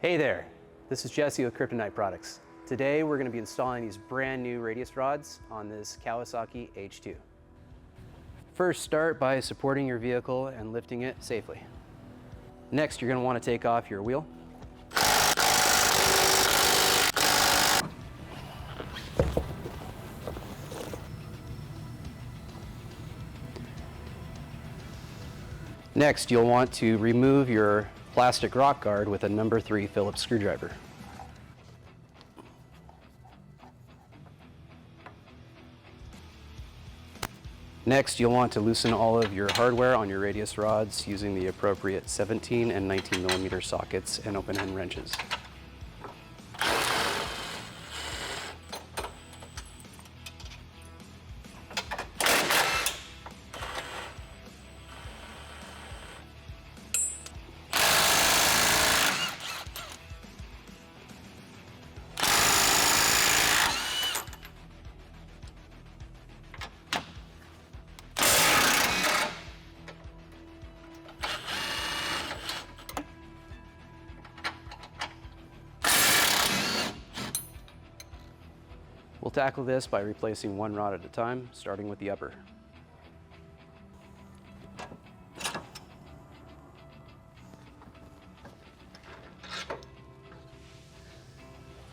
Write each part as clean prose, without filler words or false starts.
Hey there, this is Jesse with Kryptonite Products. Today we're going to be installing these brand new radius rods on this Kawasaki H2. First, start by supporting your vehicle and lifting it safely. Next, you're going to want to take off your wheel. Next, you'll want to remove your plastic rock guard with a number 3 Phillips screwdriver. Next, you'll want to loosen all of your hardware on your radius rods using the appropriate 17 and 19 millimeter sockets and open end wrenches. We'll tackle this by replacing one rod at a time, starting with the upper.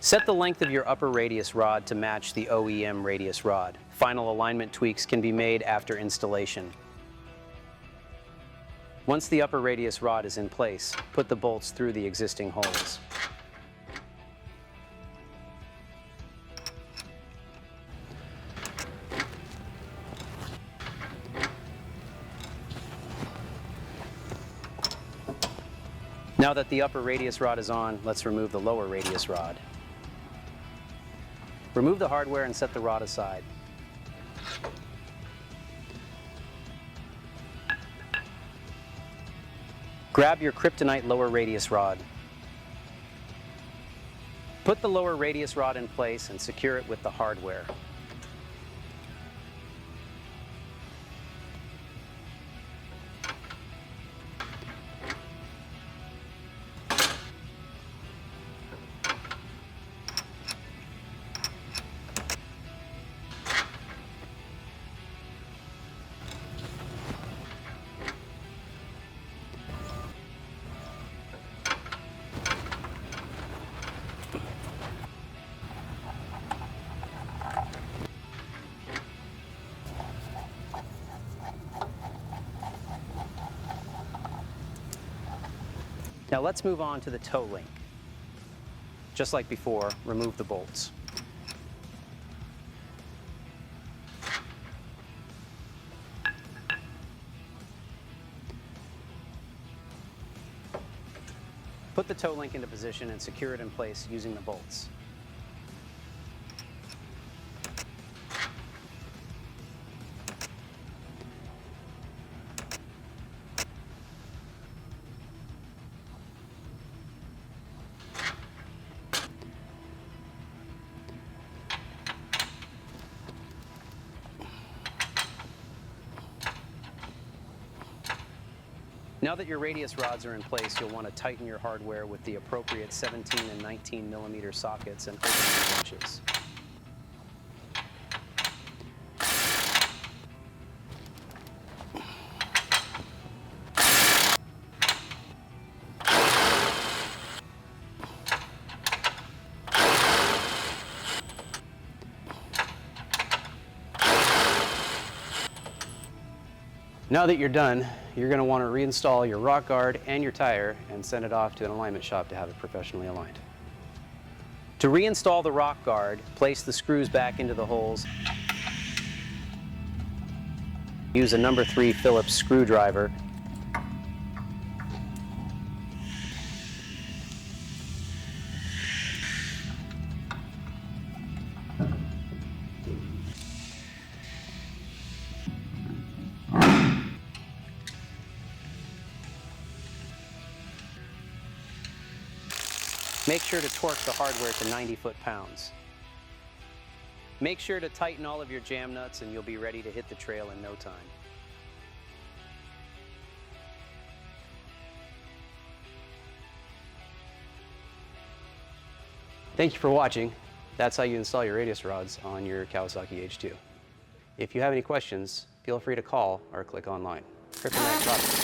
Set the length of your upper radius rod to match the OEM radius rod. Final alignment tweaks can be made after installation. Once the upper radius rod is in place, put the bolts through the existing holes. Now that the upper radius rod is on, let's remove the lower radius rod. Remove the hardware and set the rod aside. Grab your Kryptonite lower radius rod. Put the lower radius rod in place and secure it with the hardware. Now let's move on to the toe link. Just like before, remove the bolts. Put the toe link into position and secure it in place using the bolts. Now that your radius rods are in place, you'll want to tighten your hardware with the appropriate 17 and 19 millimeter sockets and open end wrenches. Now that you're done, you're going to want to reinstall your rock guard and your tire and send it off to an alignment shop to have it professionally aligned. To reinstall the rock guard, place the screws back into the holes. Use a number 3 Phillips screwdriver. Make sure to torque the hardware to 90 foot-pounds. Make sure to tighten all of your jam nuts and you'll be ready to hit the trail in no time. Thank you for watching. That's how you install your radius rods on your Kawasaki H2. If you have any questions, feel free to call or click online. Kryptonite products.